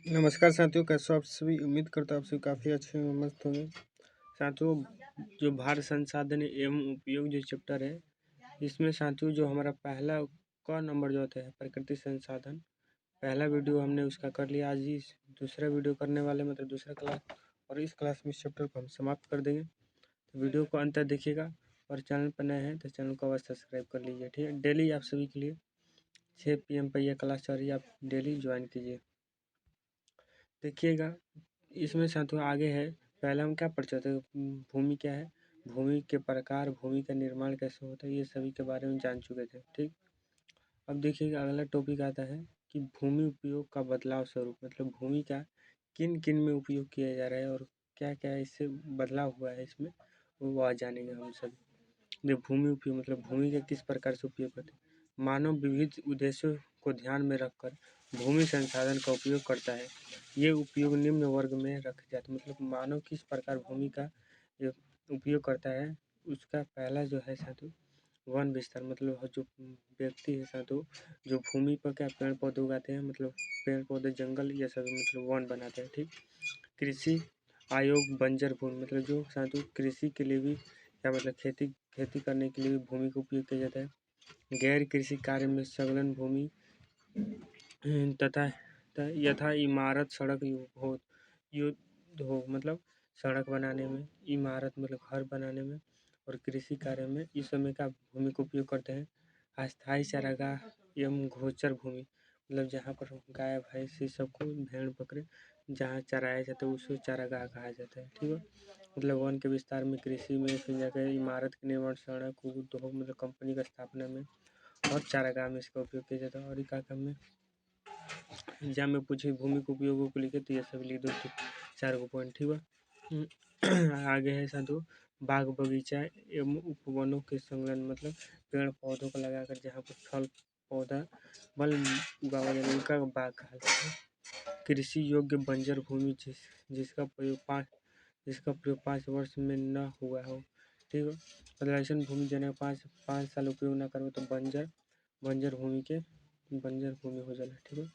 नमस्कार साथियों, कैसे हो आप सभी। उम्मीद करता हूँ आप सभी काफ़ी अच्छे होंगे, मस्त होंगे। साथियों, जो भारत संसाधन एवं उपयोग जो चैप्टर है, इसमें साथियों जो हमारा पहला का नंबर जो होता है प्राकृतिक संसाधन, पहला वीडियो हमने उसका कर लिया। आज ही दूसरा वीडियो करने वाले, मतलब दूसरा क्लास, और इस क्लास में इस चैप्टर को हम समाप्त कर देंगे। तो वीडियो को अंत तक देखिएगा, और चैनल पर नए हैं तो चैनल को अवश्य सब्सक्राइब कर लीजिए, ठीक है। डेली आप सभी के लिए 6 PM पर यह क्लास चल रही है, आप डेली ज्वाइन कीजिए। देखिएगा, इसमें साथियों आगे है, पहले हम क्या पढ़ चुके थे, भूमि क्या है, भूमि के प्रकार, भूमि का निर्माण कैसे होता है, ये सभी के बारे में जान चुके थे, ठीक। अब देखिएगा अगला टॉपिक आता है कि भूमि उपयोग का बदलाव स्वरूप, मतलब भूमि का किन किन में उपयोग किया जा रहा है और क्या क्या इससे बदलाव हुआ है इसमें, वो आज जानेंगे हम सभी। देखिए, भूमि उपयोग मतलब भूमि का किस प्रकार से उपयोग करते हैं। मानव विविध उद्देश्यों को ध्यान में रखकर भूमि संसाधन का उपयोग करता है। ये उपयोग निम्न वर्ग में रखे जाते हैं, मतलब मानव किस प्रकार भूमि का उपयोग करता है। उसका पहला जो है साधु वन विस्तार, मतलब जो व्यक्ति है साधु जो भूमि पर क्या पेड़ पौधे उगाते हैं, मतलब पेड़ पौधे जंगल ये सब मतलब वन बनाते हैं, ठीक। कृषि आयोग बंजर भूमि, मतलब जो साधु कृषि के लिए भी क्या मतलब खेती करने के लिए भी भूमि का उपयोग किया जाता है। गैर कृषि कार्य में संलग्न भूमि तथा यथा इमारत सड़क युद्ध हो, मतलब सड़क बनाने में, इमारत मतलब घर बनाने में, और कृषि कार्य में इस समय का भूमि का उपयोग करते हैं। अस्थायी चारागाह एवं गोचर भूमि, मतलब जहाँ पर गाय भैंस ये सबको, भेड़ बकरे जहाँ चराया जाता है उसको चारागाह कहा जाता है, ठीक है। मतलब वन के विस्तार में, कृषि में, फिर जाकर इमारत के निर्माण, सड़क उद्योग मतलब कंपनी का स्थापना में, और चारागाह में इसका उपयोग किया जाता है। और क्या काम में एग्जाम में पूछे भूमि के उपयोगों को लिखे तो ये सब लिख दो, 4 पॉइंट, ठीक है। आगे है साधु बाग बगीचा एवं उपवनों के संलग्न, मतलब पेड़ पौधों को लगाकर जहाँ पर फल पौधा बल उगावा जाए उनका बाग कहा जाता है। कृषि योग्य बंजर भूमि जिसका प्रयोग 5 वर्ष में न हुआ हो, ठीक है। मतलब ऐसी भूमि जने 5 साल उपयोग न करो तो बंजर भूमि हो जाना, ठीक है।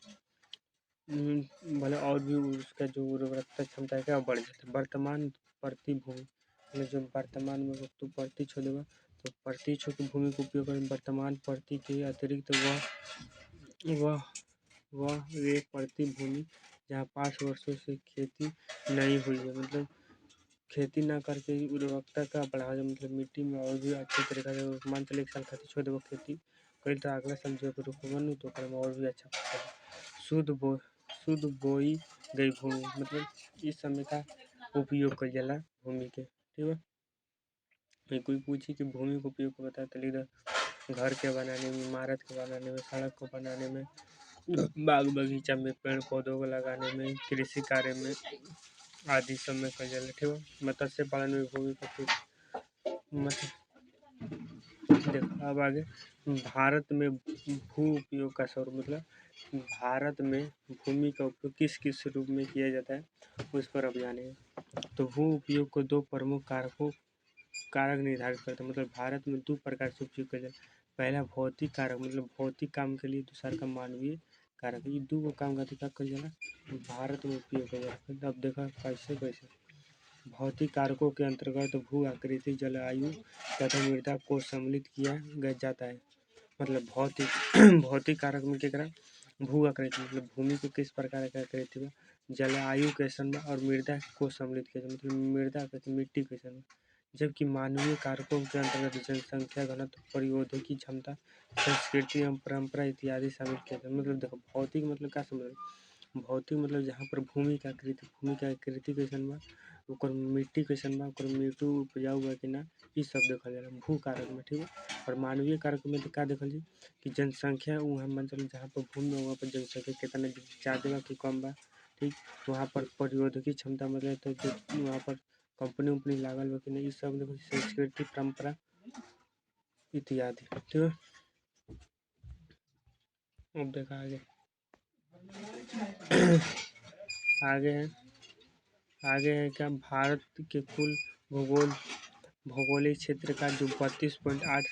भले और भी उसका जो उर्वरकता क्षमता है क्या बढ़ जाता है। वर्तमान प्रति भूमि, मतलब जो वर्तमान में वस्तु प्रति छोड़ देगा तो प्रति छो की भूमि का उपयोग करें। वर्तमान प्रति के अतिरिक्त वह वह एक प्रति भूमि जहाँ 5 वर्षों से खेती नहीं हुई है, मतलब खेती ना करके उर्वरकता का बढ़ावा जाए, मतलब मिट्टी में और भी अच्छी तरीके से मान चले 1 साल खातिर छोड़ देगा खेती कई तो अगला साल जो रोपवन तो और भी अच्छा फसल। शुद्ध बोई गई भूमि, मतलब इस समय का उपयोग कइल जाला भूमि के, ठीक है। कोई पूछी कि भूमि का उपयोग को बता तो लिख दो, घर के बनाने में, इमारत के बनाने में, सड़क को बनाने में, बाग बगीचा में, पेड़ पौधों को लगाने में, कृषि कार्य में आदि सब में कइल जाला, ठीक है। मत्स्य पालन में भूमि का उपयोग। देखो अब आगे, भारत में भू उपयोग का स्वरूप, मतलब भारत में भूमि का उपयोग किस किस रूप में किया जाता है उस पर अब जानेंगे। तो भू उपयोग को 2 प्रमुख कारक निर्धारित करते हैं, मतलब भारत में 2 प्रकार से उपयोग किया जाता है। पहला भौतिक कारक, मतलब भौतिक काम के लिए, दूसरा का मानवीय कारक। ये 2 काम का क्या कइल जाला भारत में उपयोग किया जाता है। अब देखा कैसे भौतिक कारकों के अंतर्गत भू आकृति, जलवायु तथा मृदा को सम्मिलित किया जाता है। मतलब भौतिक भौतिक कारक में क्या भू आकृति, मतलब भूमि को किस प्रकार का आकृति बा, जलवायु कैसन बा, और मृदा को सम्मिलित किया जाए, मतलब मृदा कैसे, मिट्टी कैसन बा। जबकि मानवीय कारकों के अंतर्गत जनसंख्या घनत्व, प्रौद्योगिकी क्षमता, संस्कृति एवं परंपरा इत्यादि शामिल किया जाए। मतलब देखो भौतिक मतलब क्या समझ, भौतिक मतलब जहाँ पर भूमि का आकृति कैसन बा, ओकर मिट्टी कैसन बा, ओकर मिट्टी उपजाऊ बा कि ना, ई सब देखल जाला भू कारक में, ठीक है। और मानवीय कारक में का देखल जाई कि जनसंख्या वहाँ मतलब जहाँ पर भूमि में वहाँ पर जनसंख्या कितना ज़्यादा बा कि कम बा, ठीक। वहाँ पर प्रौद्योगिकी क्षमता मतलब तो जो वहाँ पर कंपनी उम्पनी लागल बा कि नहीं, ई सब देखो, संस्कृति परंपरा इत्यादि, ठीक है। अब देखा आगे है क्या, भारत के कुल भौगोलिक क्षेत्र का जो 32.8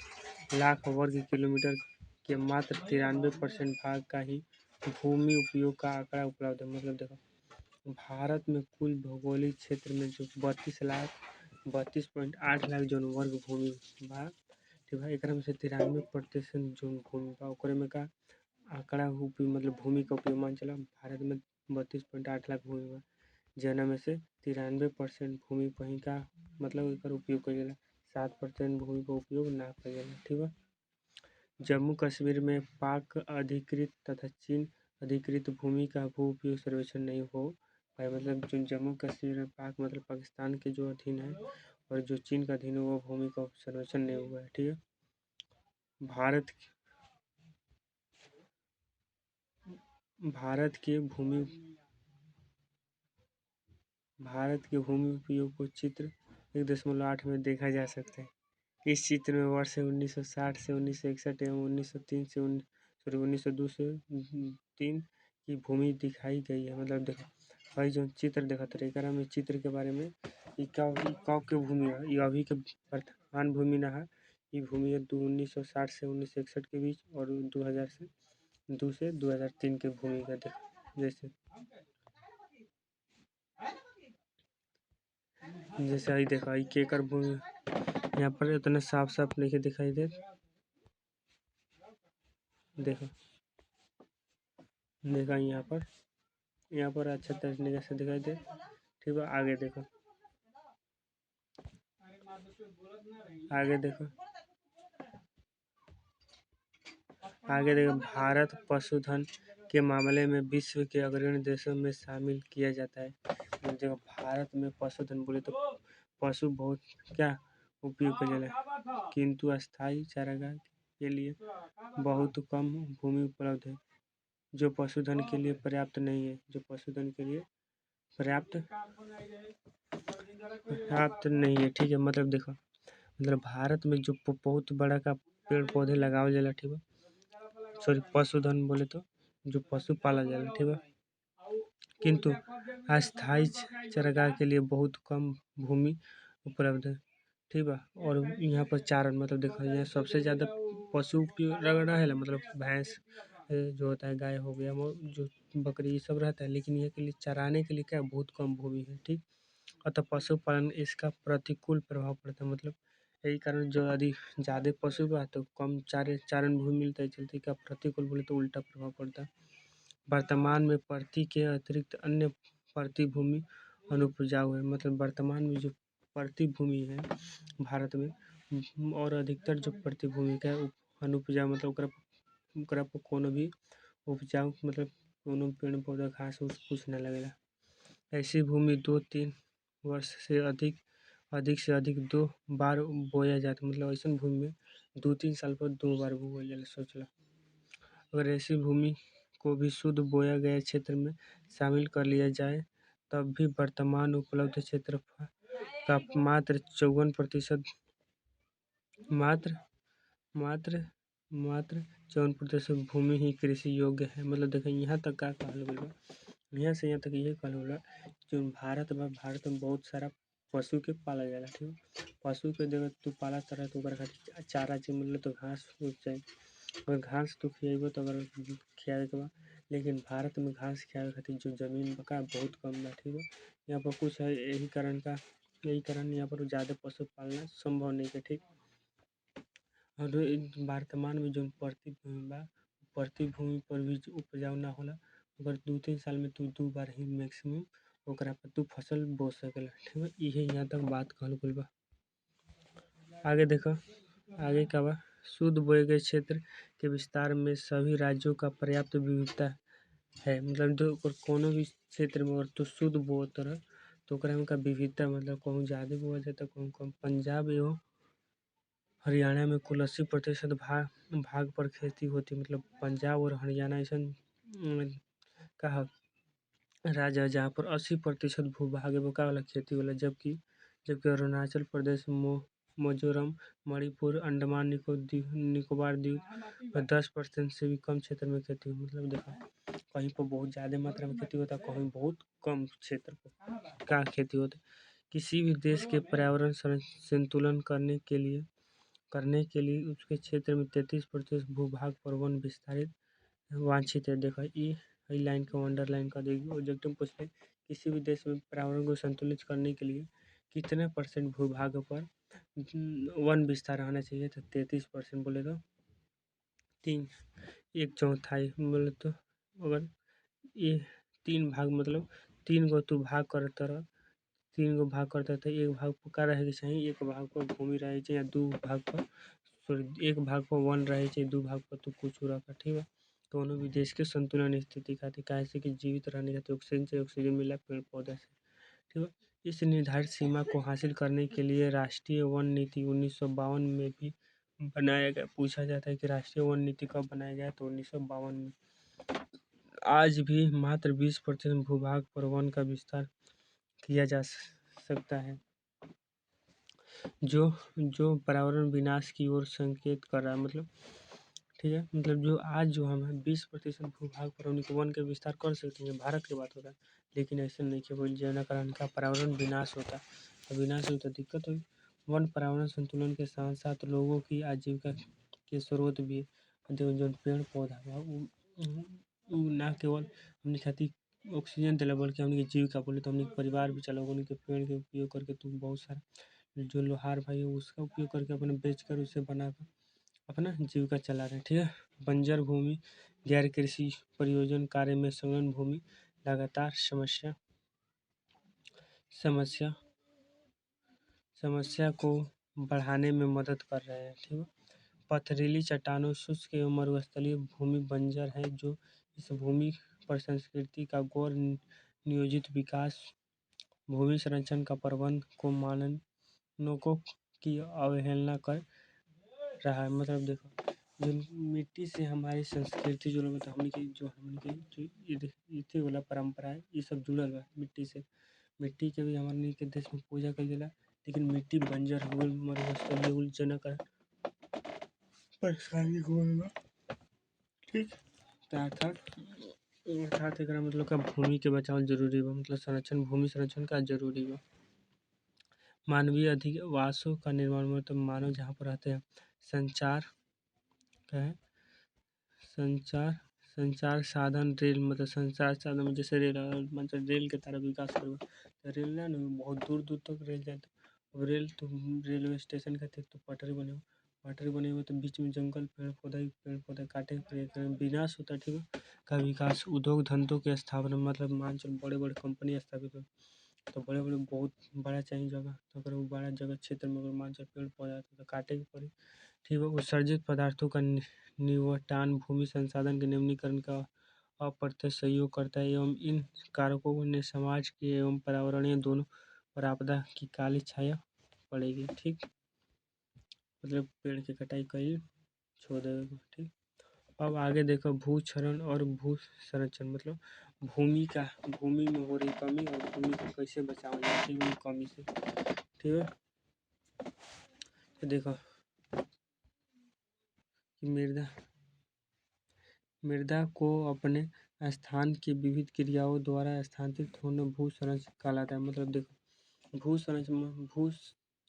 लाख वर्ग किलोमीटर के मात्र 93% भाग का ही भूमि उपयोग का आंकड़ा उपलब्ध है। मतलब देखो भारत में कुल भौगोलिक क्षेत्र में जो 32.8 लाख जौन वर्ग भूमि बा, ठीक बा। एकरा में से 93% जौन भूमि बा ओकरे में का आंकड़ा मतलब भूमि का उपयोग मान चला भारत में 32.8 लाख भूमि बा, जना में से 93% भूमि कहीं का मतलब एकर उपयोग कइल जाला, 7% भूमि का उपयोग ना कइल जाला, ठीक बा। जम्मू कश्मीर में पाक अधिकृत तथा चीन अधिकृत भूमि का भू उपयोग सर्वेक्षण नहीं हो पाए। मतलब जो जम्मू कश्मीर में पाक मतलब पाकिस्तान के जो अधीन है और जो चीन का अधीन है वो भूमि का सर्वेक्षण नहीं हुआ है, ठीक है। भारत भारत के भूमि उपयोग को चित्र 1.8 में देखा जा सकता है। इस चित्र में वर्ष 1960 से 1961 एवं 1903 से 1902 से 3 की भूमि दिखाई गई है। मतलब देखो भाई जो चित्र देखा एकरा में चित्र के बारे में कब के भूमि है, ये अभी के वर्तमान भूमि ना है। ये भूमि है 1960 से 1961 के बीच और 2000 से 2003 के भूमि का जैसे जैसे आई देखा के कर भूमि यहाँ पर इतना साफ साफ नहीं दिखाई दे। देखो देखा यहाँ पर अच्छा तरीके से दिखाई दे, ठीक है। आगे देखो भारत पशुधन के मामले में विश्व के अग्रणी देशों में शामिल किया जाता है। देखो भारत में पशुधन बोले तो पशु बहुत क्या उपयोग किया जाता है, किंतु अस्थायी चारागाह के लिए बहुत कम भूमि उपलब्ध है जो पशुधन के लिए पर्याप्त नहीं है, पर्याप्त नहीं है, ठीक है। मतलब देखो मतलब भारत में जो बहुत बड़ा का पेड़ पौधे लगावल जाला, ठीक है। सॉरी पशुधन बोले तो जो पशु पाला जाला, ठीक है, किंतु अस्थायी चारागाह के लिए बहुत कम भूमि उपलब्ध है, ठीक है। और यहाँ पर चारण मतलब देखो यहाँ सबसे ज़्यादा पशु रगड़ा है मतलब भैंस जो होता है, गाय हो गया, वो जो बकरी ये सब रहता है, लेकिन ये के लिए चराने के लिए क्या बहुत कम भूमि है, ठीक। अतः पशुपालन इसका प्रतिकूल प्रभाव पड़ता है। मतलब यही कारण जो यदि ज़्यादा पशु बा तो कम चारण भूमि मिलता है, चलते का प्रतिकूल बोले तो उल्टा प्रभाव पड़ता है। वर्तमान में प्रति के अतिरिक्त अन्य प्रति भूमि अनुपजाऊ है। मतलब वर्तमान में जो प्रति भूमि है भारत में और अधिकतर जो प्रति भूमि का अनुपजाऊ मतलब ओकरा पर कोनो भी उपजाऊ मतलब कोनो पेड़ पौधा घास उस कुछ न लगेला। ऐसी भूमि 2-3 वर्ष से अधिक 2 बार बोया जाता है। मतलब ऐसा भूमि में 2-3 साल पर 2 बार बोया जाला, सोच लो। अगर ऐसी भूमि को भी शुद्ध बोया गया क्षेत्र में शामिल कर लिया जाए तब भी वर्तमान उपलब्ध क्षेत्रफल का मात्र 54% मात्र 54% भूमि ही कृषि योग्य है। मतलब देखें यहाँ तक का कहल गइल बा, यहाँ से यहाँ तक ये कहल होला जो भारत में बहुत सारा पशु के पाला जाला, ठीक। पशु के जगह तू पाला तरह तो ओकरा खातिर चारा चाहिए, मतलब तो घास चाहिए, अगर घास तू खियाइबो तो अगर खियावे के बा, लेकिन भारत में घास खियावे खातिर जो जमीन बका बहुत कम बा, ठीक बा। यहाँ पर कुछ है यही कारण यहाँ पर ज़्यादा पशु पालना संभव नहीं है, ठीक। और वर्तमान में जो प्रति भूमि बा प्रति भूमि पर भी उपजाऊ ना होला, अगर 2-3 साल में तू 2 बार ही मैक्सिमम ओकरा पर तू फसल बो सकेला, ठीक है। इहे यहाँ तक बात कहल गइल बा। आगे देखो आगे का बा शुद्ध बोए गए क्षेत्र के विस्तार में सभी राज्यों का पर्याप्त विविधता है। मतलब जो कोनो भी क्षेत्र में अगर तू शुद्ध बोत रह तो ओकरा में का विविधता मतलब कहूँ ज़्यादा बोआ जाता कहूँ कम। पंजाब एवं हरियाणा में कुल 80% भाग पर खेती होती। मतलब पंजाब और हरियाणा ऐसा का राज्य है जहाँ पर 80% भूभाग का वाला खेती होला, जबकि अरुणाचल प्रदेश मिजोरम मणिपुर अंडमान निकोबार द्वीप पर 10% से भी कम क्षेत्र में खेती हो। मतलब देखो कहीं पर बहुत ज़्यादा मात्रा में खेती होता है, कहीं बहुत कम क्षेत्र पर का खेती होता है। किसी भी देश के पर्यावरण संतुलन करने के लिए उसके क्षेत्र में 33% भूभाग पर वन विस्तारित वांछित है। देखो ई लाइन का अंडरलाइन कर देगी। ऑब्जेक्टिव पूछ ले किसी भी देश में पर्यावरण को संतुलित करने के लिए कितने % भूभाग पर वन विस्तार रहना चाहिए? तो 33% बोले तो 1/4 बोले तो अगर ये 3 भाग मतलब 3 गो तू भाग करता रह 3 गो भाग करता तो 1 भाग पर का रहे के चाहिए? 1 भाग पर भूमि रहे चाहिए या 2 भाग पर सॉरी 1 भाग पर वन रहे चाहिए 2 भाग पर तू कुछ रखा। ठीक है, दोनों भी देश के संतुलन स्थिति खातिर काहे से कि जीवित रहने खातिर ऑक्सीजन चाहिए, ऑक्सीजन मिला पेड़ पौधा से। ठीक है, इस निर्धारित सीमा को हासिल करने के लिए राष्ट्रीय वन नीति 1952 में भी बनाया गया। पूछा जाता है कि राष्ट्रीय वन नीति कब बनाया गया? तो 1952 में। आज भी मात्र 20% भूभाग पर वन का विस्तार किया जा सकता है, जो पर्यावरण विनाश की ओर संकेत कर रहा है। मतलब ठीक है, मतलब जो आज जो हम 20% भूभाग पर उनके वन के विस्तार कर सकते हैं, भारत की बात हो रहा है, लेकिन ऐसा नहीं कि बोल जाना कारण का पर्यावरण विनाश होता है। विनाश होता दिक्कत हुई। वन पर्यावरण संतुलन के साथ साथ लोगों की आजीविका के स्रोत भी देखो जो पेड़ पौधा बा उ ना केवल हमने खातिर ऑक्सीजन दिला बल्कि हमने जीविका बोले तो हमने परिवार भी चला उनके पेड़ के उपयोग करके तुम बहुत सारा जो लोहार भाई है उसका उपयोग करके अपने बेचकर उसे बनाकर अपना जीविका चला रहे हैं। ठीक है, बंजर भूमि गैर कृषि परियोजन कार्य में संलग्न भूमि लगातार समस्या समस्या को बढ़ाने में मदद कर रहे हैं। ठीक है, पथरीली चट्टानों शुष्क एवं मरुस्थलीय भूमि बंजर है जो इस भूमि पर संस्कृति का गौर नियोजित विकास भूमि संरक्षण का प्रबंध को मानकों की अवहेलना कर रहा है। मतलब देखो जो मिट्टी से हमारी संस्कृति जुड़ल बा हमनी के जो इथे वाला परंपरा है ये सब जुड़ल बा मिट्टी से। मिट्टी के भी हमनी के देश में पूजा कइल जाला लेकिन मिट्टी बंजर हो गइल मरुस्थलीय हो गइल जना कारण परेशानी हो गइल बा। ठीक अर्थात एकरा मतलब का भूमि के बचावल जरूरी बा। मतलब संरक्षण भूमि संरक्षण का जरूरी बा। मानवीय अधिवासों का निर्माण मतलब मानव जहाँ पर रहते हैं संचार क्या है संचार साधन रेल मतलब संचार साधन में जैसे रेल मतलब रेल के तरह विकास करबा तो रेल ना बहुत दूर दूर तक रेल जाता। अब रेल तो रेलवे स्टेशन खातिर तो पटरी बने हुए तो बीच में जंगल पेड़ पौधा काटे के विनाश होता। ठीक है, का विकास उद्योग धंधों के स्थापना मतलब मान चल बड़े बड़े कंपनी स्थापित हो तो बड़े बड़े बहुत बड़ा चाहिए जगह तो अगर वो बड़ा जगह क्षेत्र में अगर मान चल पेड़ पौधा तो काटे के पड़े। ठीक है, उत्सर्जित पदार्थों का निवटान भूमि संसाधन के निम्नीकरण का अप्रत्यक्ष सहयोग करता है एवं इन कारकों ने समाज के एवं पर्यावरणीय दोनों पर आपदा की काली छाया पड़ेगी। ठीक, मतलब पेड़ की कटाई कई छोड़ देगा। ठीक, अब आगे देखो भूक्षरण और भू संरक्षण मतलब भूमि में हो रही कमी और भूमि को कैसे बचावा जाए कमी से। ठीक है, तो देखो कि मृदा को अपने स्थान की विविध क्रियाओं द्वारा स्थानांतरित होना भू संरक्षण कहलाता है। मतलब देखो भू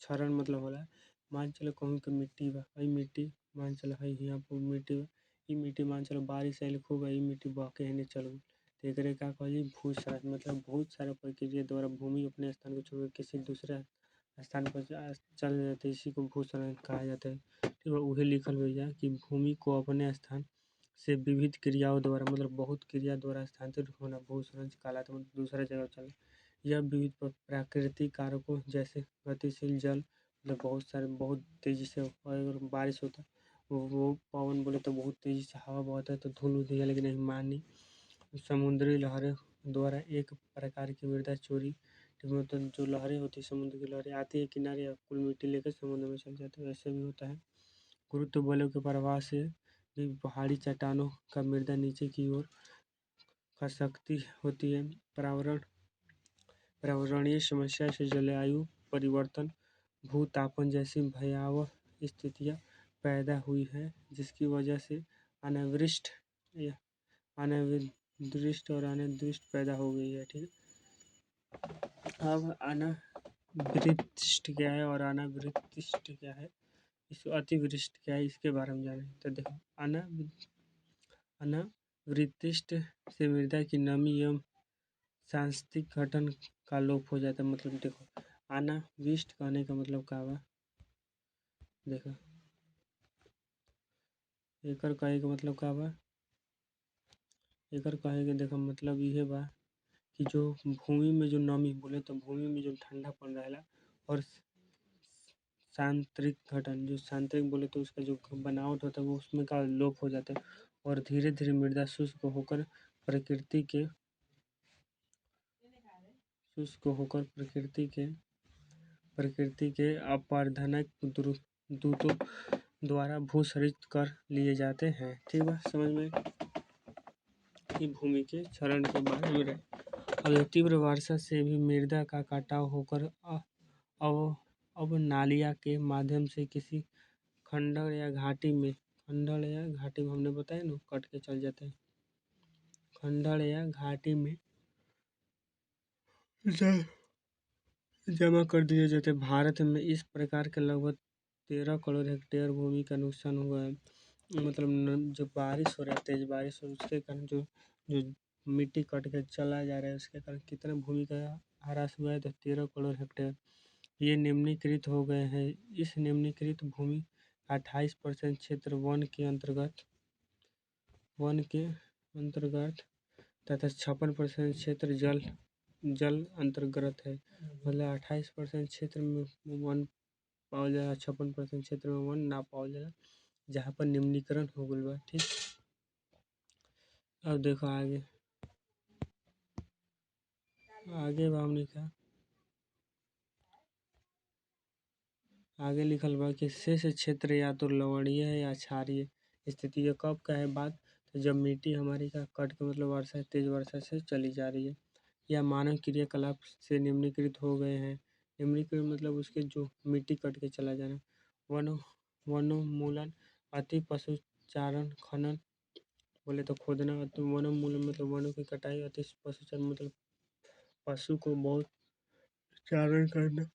क्षरण मतलब होला मान चलो कहूँ कि मिट्टी बा मिट्टी मान चलो है यहाँ पर मिट्टी बा मिट्टी मान चलो बारिश आइल खूब मिट्टी बह के हेने चल गई तो एकरे का कहली भू क्षरण मतलब बहुत सारा प्रक्रिया द्वारा भूमि अपने स्थान को छोड़ किसी दूसरे स्थान पर चल जाते है इसी को भू क्षरण कहा जाता है। ठीक है, वही लिखल भैया कि भूमि को अपने स्थान से विविध क्रियाओं द्वारा मतलब बहुत क्रिया द्वारा स्थानांतरित होना भू क्षरण कहलाता है। मतलब दूसरा जगह चल यह विविध प्राकृतिक कारकों जैसे गतिशील जल मतलब बहुत सारे बहुत तेजी से अगर बारिश होता वो पवन बोले तो बहुत तेजी से हवा बहता है तो धूल उड़ती है लेकिन नहीं मानी समुद्री लहरें द्वारा एक प्रकार की मृदा चोरी मतलब जो लहरें होती है समुद्र की लहरें आती है किनारे या कुल मिट्टी लेकर समुद्र में चल जाती है ऐसे भी होता है। गुरुत्व बलों के प्रभाव से भी पहाड़ी चट्टानों का मृदा नीचे की ओर खसकती होती है। पर्यावरणीय समस्या से जलवायु परिवर्तन भूतापन जैसी भयावह स्थितियाँ पैदा हुई है जिसकी वजह से अनावृष्टि पैदा हो गई है। ठीक है, अब अनावृष्टि क्या है और अनावृष्टि क्या है इस अतिवृष्टि क्या है इसके बारे में जाने तो देखो वृत्तिष्ठ से मृदा की नमी एवं सांस्थिक गठन का लोप हो जाता है। मतलब देखो, अनाविष्ट कहने का मतलब का बा, देखो एकर कहे का मतलब का बा, एकर कहे के देखो मतलब ये बा कि जो भूमि में जो नमी बोले तो भूमि में जो ठंडापन रहेला और सांतरिक घटन, जो सांतरिक बोले तो उसका जो बनावट होता है वो उसमें का लोप हो जाता है और धीरे धीरे मृदा शुष्क होकर प्रकृति के शुष्क होकर प्रकृति के अपरदनक दूतों द्वारा भूसरित कर लिए जाते हैं। ठीक है, समझ में कि भूमि के क्षरण के बारे में रहे। अब तीव्र वर्षा से भी मृदा का कटाव होकर अब नालिया के माध्यम से किसी खंडर या घाटी में हमने बताया ना, कट के चल जाते हैं, खंडर या घाटी में जमा कर दिए जाते हैं। भारत में इस प्रकार के लगभग 13 करोड़ हेक्टेयर भूमि का नुकसान हुआ है। मतलब जो बारिश हो रहा है, तेज बारिश हो, उसके कारण जो जो मिट्टी कट के चला जा रहा है, उसके कारण कितना भूमि का ह्रास हुआ है, तो 13 करोड़ हेक्टेयर। ये निम्नीकृत हो गए हैं। इस निम्नीकृत भूमि 28% क्षेत्र वन के अंतर्गत तथा 56% क्षेत्र जल अंतर्गत है। मतलब 28% क्षेत्र में वन पावल जाला, 56% क्षेत्र में वन ना पावल जाला, जहाँ पर निम्नीकरण हो गइल बा। ठीक, अब देखो आगे बा हमनी का आगे लिखल बा कि शेष क्षेत्र या तो लवणीय है या क्षारीय स्थिति। ये कब का है बात, तो जब मिट्टी हमारी का कट के मतलब वर्षा तेज वर्षा से चली जा रही है या मानव क्रियाकलाप से निम्नीकृत हो गए हैं। निम्नीकृत मतलब उसके जो मिट्टी कट के चला जाना। वनोन्मूलन, अति पशुचारण, खनन बोले तो खोदना। वनोन्मूलन मतलब वनों की कटाई, अति पशुचारण मतलब पशु को बहुत चारण करना।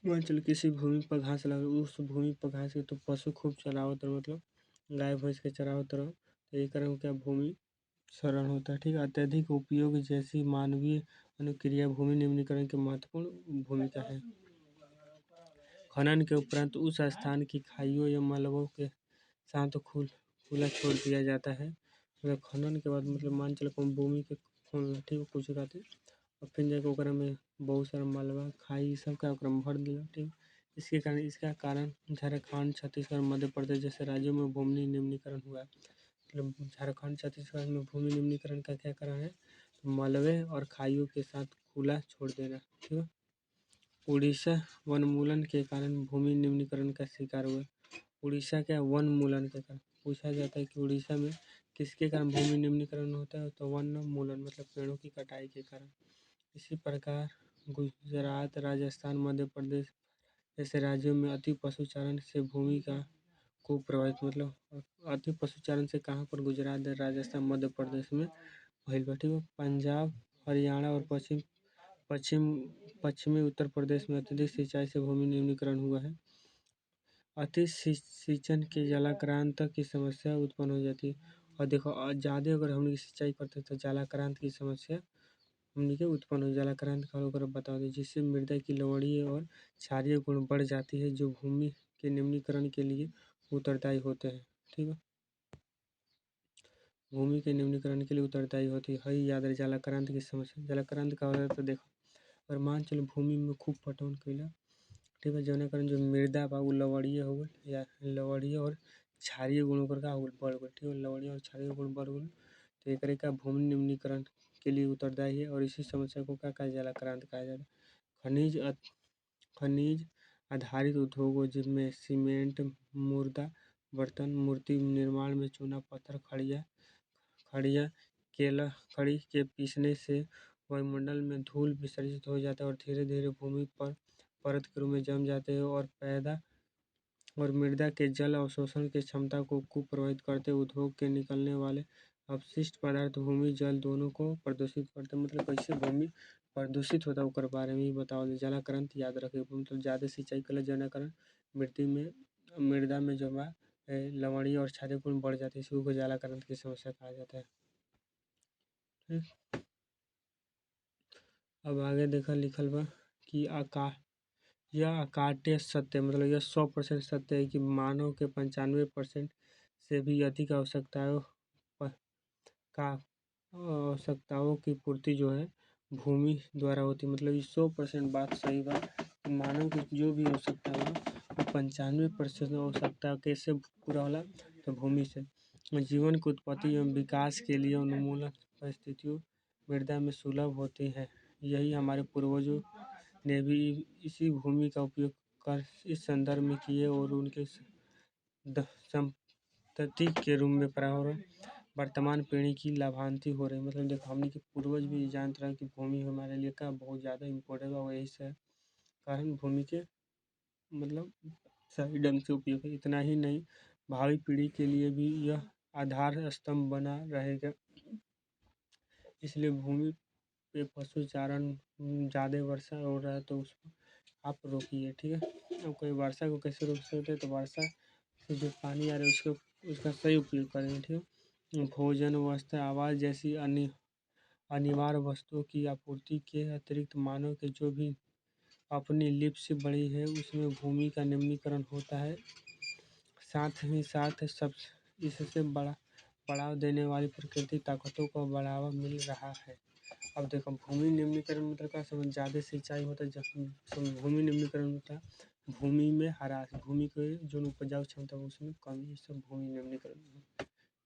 मान चलो किसी भूमि पर घास लगा, उस भूमि पर घास के तो पशु खूब चरावत रहो, मतलब गाय भैंस के चरावत रहो, तो ये कारण क्या भूमि क्षरण होता है। ठीक है, अत्यधिक उपयोग जैसी मानवीय अनुक्रिया भूमि निम्नीकरण की महत्वपूर्ण भूमिका है। खनन के उपरांत उस स्थान की खाइयों या मलबों के साथ खुला छोड़ दिया जाता है। मतलब खनन के बाद मतलब मान चलो कौन भूमि के खोल ठीक है कुछ कहते, और फिर जाके ओकरा में बहुत सारा मलबा खाई ई सब का ओकरा में भर दिया। ठीक, इसका कारण झारखंड, छत्तीसगढ़, मध्य प्रदेश जैसे राज्यों में भूमि निम्नीकरण हुआ है। मतलब झारखंड, छत्तीसगढ़ में भूमि निम्नीकरण का क्या कारण है, मलबे और खाइयों के साथ खुला छोड़ देना। ठीक है, उड़ीसा वनमूलन के कारण भूमि निम्नीकरण का शिकार हुआ। उड़ीसा क्या वनमूलन के कारण पूछा जाता है कि उड़ीसा में किसके कारण भूमि निम्नीकरण होता है, तो वनमूलन मतलब पेड़ों की कटाई के कारण। इसी प्रकार गुजरात, राजस्थान, मध्य प्रदेश जैसे राज्यों में अति पशुचारण से भूमि का को प्रभावित, मतलब अति पशुचारण से कहाँ पर गुजरात, राजस्थान, मध्य प्रदेश में भइल बा। ठीक है, पंजाब, हरियाणा और पश्चिमी उत्तर प्रदेश में अत्यधिक सिंचाई से भूमि निम्नीकरण हुआ है। अति सिंचन के जलाक्रांत की समस्या उत्पन्न हो जाती है। और देखो ज़्यादा अगर हम सिंचाई करते हैं तो जलाक्रांत की समस्या हमनी के उत्पन्न हो, जलाक्रांत का होकर बता दें, जिससे मृदा की लवणीय और क्षारीय गुण बढ़ जाती है, जो भूमि के निम्नीकरण के लिए उत्तरदायी होते हैं। ठीक है, भूमि के निम्नीकरण के लिए उत्तरदायी होती है। हई याद रहे जलाक्रांत की समस्या। जलाक्रांत का होता है तो देखो, और मान चलो भूमि में खूब पटवन कइला, ठीक है, जौना कारण जो मृदा बा उ लवणीय हो गइल या लवणीय और क्षारीय गुण ओकर का हो गइल बढ़ गइल। ठीक है, लवणीय और क्षारीय गुण बढ़ गइल तो एकरे का भूमि निम्नीकरण के लिए उत्तरदायी है और इसी समस्या को क्या कहा जलाक्रांत कहा जाता है। खनिज आधारित उद्योगों जिनमें सीमेंट, मुर्दा बर्तन, मूर्ति निर्माण में चूना पत्थर, खड़िया खड़ी के पीसने से वायुमंडल में धूल विसर्जित हो जाता है और धीरे धीरे भूमि पर परत के रूप में जम जाते हैं और मृदा के जल अवशोषण की क्षमता को प्रभावित करते। उद्योग के निकलने वाले अपशिष्ट पदार्थ भूमि जल दोनों को प्रदूषित करते। मतलब कैसे भूमि प्रदूषित होता है ओकर बारे में ही बताओ। जलाक्रांत याद रखे, मतलब ज़्यादा सिंचाई कइला जौना कारण मृदा में जो बा लवणीय और क्षारीय गुण बढ़ जाते हैं, इसी को जलाक्रांति की समस्या कहा जाता है। ठीक। अब आगे देखा लिखल बा कि यह अकाट्य सत्य मतलब यह 100% सत्य है कि मानव के 95% से भी अधिक आवश्यकताओं की पूर्ति जो है भूमि द्वारा होती है। मतलब ये 100% बात सही बा। मानव की जो भी आवश्यकता बा वो 95% आवश्यकता कैसे पूरा होला, तो भूमि से। जीवन की उत्पत्ति एवं विकास के लिए उन्मूलन परिस्थितियों मृदा में सुलभ होती है। यही हमारे पूर्वजों ने भी इसी भूमि का उपयोग कर इस संदर्भ में किए और उनके संतति के रूप में पर्यावरण वर्तमान पीढ़ी की लाभान्वित हो रही है। मतलब देखो हमने के पूर्वज भी जानते रहे कि भूमि हमारे लिए का बहुत ज़्यादा इम्पोर्टेंट है, वही से कारण भूमि के मतलब सही ढंग से उपयोग है। इतना ही नहीं, भावी पीढ़ी के लिए भी यह आधार स्तंभ बना रहेगा। इसलिए भूमि पे पशु चारण ज़्यादा वर्षा हो रहा है तो उसको आप रोकिए। ठीक है। अब कोई वर्षा को कैसे रोक सकते हैं, तो वर्षा से जो पानी आ रहा है उसका सही उपयोग करेंगे। ठीक है। भोजन, वस्त्र, आवास जैसी अन्य अनिवार्य वस्तुओं की आपूर्ति के अतिरिक्त मानव के जो भी अपनी लिप्त से बड़ी है उसमें भूमि का निम्नीकरण होता है। साथ ही साथ सब इससे बढ़ावा देने वाली प्राकृतिक ताकतों को बढ़ावा मिल रहा है। अब देखो भूमि निम्नीकरण मतलब क्या समझ, ज़्यादा सिंचाई होता है जब भूमि निम्नीकरण होता है। भूमि में ह्रास, भूमि के जो उपजाऊ क्षमता है उसमें कमी, ये सब भूमि निम्नीकरण।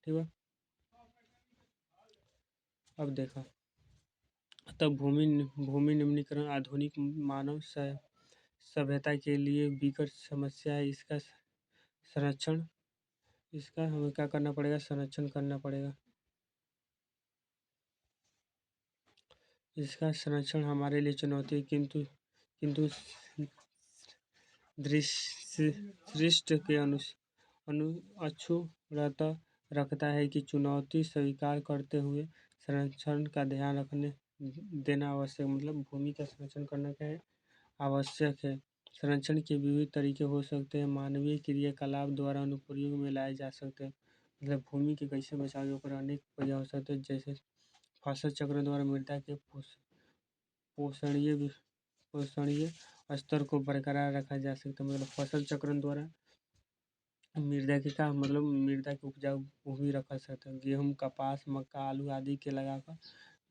ठीक है। अब देखो तब भूमि निम्नीकरण आधुनिक मानव सभ्यता के लिए विकट समस्या है। इसका हमें क्या करना पड़ेगा, संरक्षण करना पड़ेगा। इसका संरक्षण हमारे लिए चुनौती है, किंतु दृष्टि के अक्षुण्णता रखता है कि चुनौती स्वीकार करते हुए संरक्षण का ध्यान देना आवश्यक। मतलब भूमि का संरक्षण करना क्या है, आवश्यक है। संरक्षण के विविध तरीके हो सकते हैं, मानवीय क्रियाकलाप द्वारा अनुप्रयोग में लाए जा सकते हैं। मतलब भूमि के कैसे बचाव ओकर अनेक वजह हो सकते हैं, जैसे फसल चक्र द्वारा मृदा के पोषणीय स्तर को बरकरार रखा जा सकता है। मतलब फसल चक्रण द्वारा मृदा के का मतलब मृदा के उपजाऊ भूमि रखा सकता है। गेहूँ, कपास, मक्का, आलू आदि के लगाकर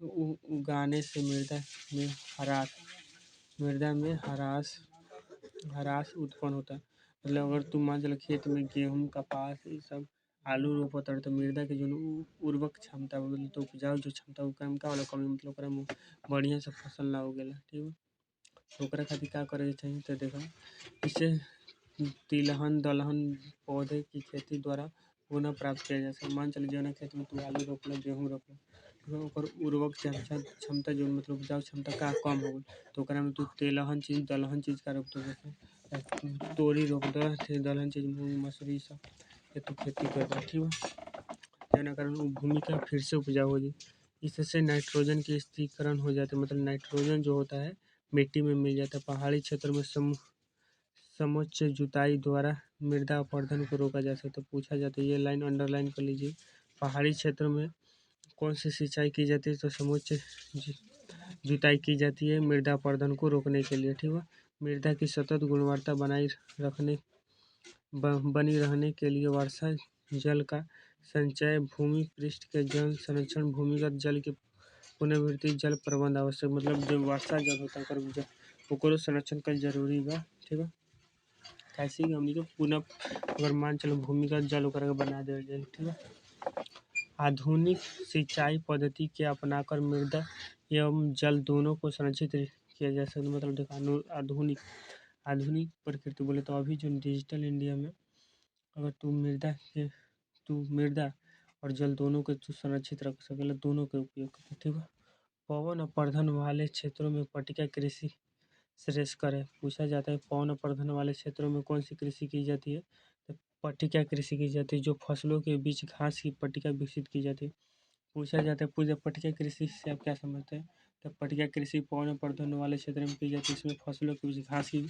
उगाने से मृदा में ह्रास उत्पन्न होता है। मतलब अगर तुम मान चलो खेत में गेहूँ, कपास ये सब आलू रोपत तो मृदा के जो उर्वरक क्षमता मतलब तो उपजाऊ जो क्षमता वो कम का वाला कमी, मतलब ओकरा में बढ़िया से फसल ना उगेला। ठीक है। तो ओकरा खातिर का करे के चाही, तो देखो इसे तिलहन दलहन पौधे की खेती द्वारा पुनः प्राप्त किया जा सकता है। मान चलो जौना खेत में तू आलू रोपला, गेहूँ रोपला, तो ओकर उर्वरक क्षमता जो मतलब उपजाऊ क्षमता का कम हो गई, तो ओकरा में तू दलहन चीज़ का रोप दो, जैसे तोरी रोप दो, दलहन चीज़ मूंग मसूरी सब के तू खेती कर दो। ठीक है। जौना कारण भूमि का फिर से उपजाऊ हो जाए। इससे नाइट्रोजन की स्थिरीकरण हो जाता है। मतलब नाइट्रोजन जो होता है मिट्टी में मिल जाता है। पहाड़ी क्षेत्र में समुच्च जुताई द्वारा मृदा अपरदन को रोका जा सकता है। पूछा जाता है, ये लाइन अंडरलाइन कर लीजिए। पहाड़ी क्षेत्र में कौन सी सिंचाई की जाती है, तो समुच्च जुताई की जाती है मृदा अपरदन को रोकने के लिए। ठीक है। मृदा की सतत गुणवत्ता बनी रहने के लिए वर्षा जल का संचय, भूमि पृष्ठ के जल संरक्षण, भूमिगत जल की पुनर्वृत्ति, जल प्रबंध आवश्यक। मतलब जो वर्षा जल होता है ओकरो संरक्षण कईल जरूरी बा। ठीक है। कैसे हमनी के पुनः अगर मान चलो भूमिगत जल ओकरा के बना देवल जाए। ठीक है। आधुनिक सिंचाई पद्धति के अपनाकर मृदा एवं जल दोनों को संरक्षित किया जा सकता है। मतलब देखो आधुनिक प्रकृति बोले तो अभी जो डिजिटल इंडिया में अगर तू मृदा और जल दोनों को तू संरक्षित रख सकेला, दोनों के उपयोग कर। ठीक है। पवन अपरदन वाले क्षेत्रों में पट्टिका कृषि श्रेष्ठ है। पूछा जाता है पवन अपरदन वाले क्षेत्रों में कौन सी कृषि की जाती है, तो पट्टिका कृषि की जाती है, जो फसलों के बीच घास की पट्टिका विकसित की जाती है। पूछा जाता है पूजा पट्टिका कृषि से आप क्या समझते हैं, तो पट्टिका कृषि पवन अपरदन वाले क्षेत्र में की जाती है। इसमें फसलों के बीच घास की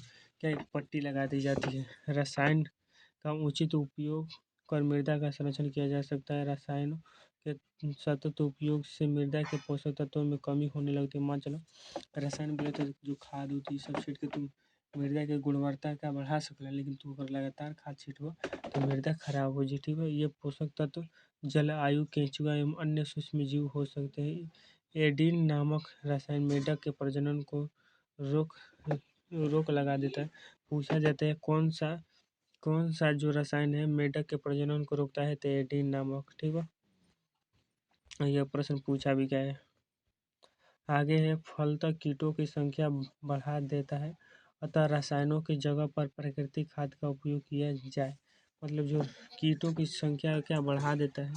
क्या एक पट्टी लगा दी जाती है। रसायन का उचित उपयोग कर मृदा का संरक्षण किया जा सकता है। रसायनों के सतत उपयोग से मृदा के पोषक तत्वों में कमी होने लगती है। मान चलो रसायन बोले तो जो खाद होती है सब छींट के तुम मृदा के गुणवत्ता का बढ़ा सकला, लेकिन तू अगर लगातार खाद छींटबो तो मृदा खराब हो जी। ठीक है, ये पोषक तत्व जल, आयु, केंचुआ एवं अन्य सूक्ष्म जीव हो सकते हैं। एडीन नामक रसायन मृदा के प्रजनन को रोक रोक लगा देता है। पूछा जाता है कौन सा जो रसायन है मेढक के प्रजनन को रोकता है, तो एडीन नामक। ठीक है, यह प्रश्न पूछा भी गया है। आगे है फलतः कीटों की संख्या बढ़ा देता है, अतः रसायनों की जगह पर प्राकृतिक खाद का उपयोग किया जाए। मतलब जो कीटों की संख्या क्या बढ़ा देता है,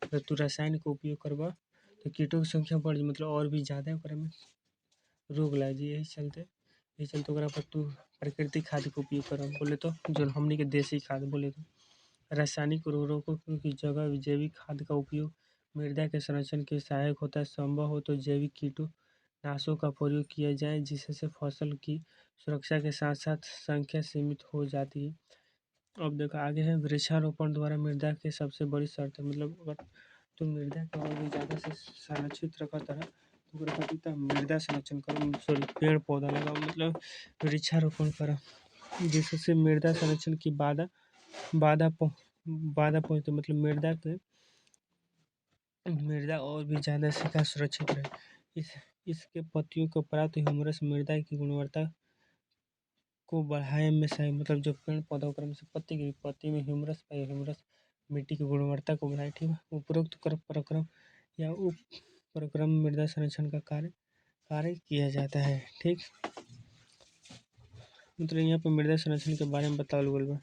अगर तू रसायन का उपयोग करबा तो कीटों की संख्या बढ़ जाए, मतलब और भी ज़्यादा ओकरा में रोग लग जाए। यही चलते ओकरा पर तू प्राकृतिक खाद का उपयोग कर बोले तो जो हमनी के देसी खाद बोले तो। रासायनिक उर्वरकों की जगह जैविक खाद का उपयोग मृदा के संरक्षण के सहायक होता है। संभव हो तो जैविक कीटनाशकों का प्रयोग किया जाए, जिससे फसल की सुरक्षा के साथ साथ संख्या सीमित हो जाती है। अब देखो आगे है वृक्षारोपण द्वारा मृदा के सबसे बड़ी शर्त है। मतलब अगर तुम मृदा को और भी ज़्यादा से संरक्षित रखत रह तो ओकरा खातिर त मृदा संरक्षण करो, सॉरी पेड़ पौधा लगाओ, मतलब वृक्षारोपण करो, जिससे मृदा संरक्षण की बाधा पहुँचती, मतलब मृदा और भी ज़्यादा से क्या सुरक्षित रहे। इसके पत्तियों को प्राप्त ह्यूमरस मृदा की गुणवत्ता को बढ़ाने में सहायक, मतलब जो पेड़ पौधा ओकरा में से पत्ती में ह्यूमरस पाए, ह्यूमरस मिट्टी की गुणवत्ता को बढ़ाए। ठीक है, उपरोक्त प्रक्रम या उप प्रक्रम मृदा संरक्षण का कार्य किया जाता है। ठीक, मतलब यहाँ पे मृदा संरक्षण के बारे में बतावल गइल बा।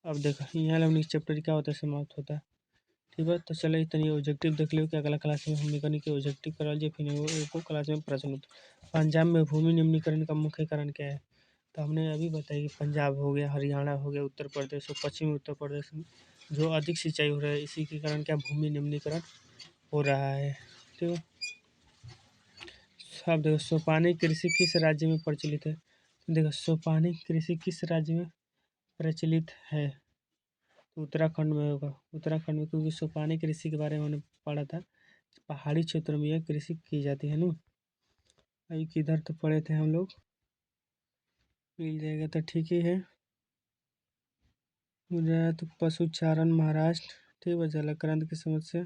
अब देखो यहाँ हमनी चैप्टर क्या होता है समाप्त होता है। ठीक है, तो चलो तनी ऑब्जेक्टिव देख लियो कि अगला क्लास में हमने कनी के ऑब्जेक्टिव करल जाए, फिर एगो क्लास में प्रश्न उत्तर। पंजाब में भूमि निम्नीकरण का मुख्य कारण क्या है, तो हमने अभी बताया कि पंजाब हो गया, हरियाणा हो गया, उत्तर प्रदेश और पश्चिमी उत्तर प्रदेश में जो अधिक सिंचाई हो रहा है, इसी के कारण क्या भूमि निम्नीकरण हो रहा है। ठीक है, अब देखो सोपानी कृषि किस राज्य में प्रचलित है। देखो सोपानी कृषि किस राज्य में प्रचलित है, तो उत्तराखंड में होगा। उत्तराखंड में, क्योंकि सोपानी कृषि के बारे में हमने पढ़ा था, पहाड़ी क्षेत्रों में यह कृषि की जाती है ना। अभी किधर तो पढ़े थे हम लोग, मिल जाएगा तो ठीक ही है। गुजरात पशुचारण महाराष्ट्र, ठीक है, जलक्रांत की समस्या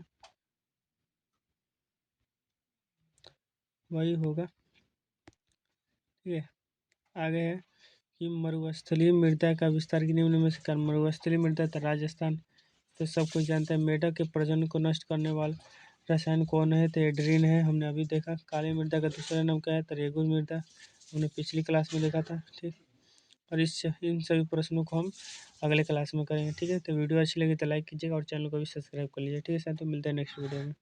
वही होगा। ठीक है, आगे है कि मरुस्थलीय मृदा का विस्तार की निम्न में से कारण। मरुस्थलीय मृदा तो राजस्थान तो सब कुछ जानते हैं। मेढक के प्रजनन को नष्ट करने वाला रसायन कौन है, तो एड्रीन है, हमने अभी देखा। काली मृदा का दूसरा नाम क्या है, तो रेगुर मृदा, हमने पिछली क्लास में देखा था। ठीक, और इन सभी प्रश्नों को हम अगले क्लास में करेंगे। ठीक है, तो वीडियो अच्छी लगी तो लाइक कीजिएगा और चैनल को भी सब्सक्राइब कर लीजिए। ठीक है, साथ में मिलते हैं नेक्स्ट वीडियो में।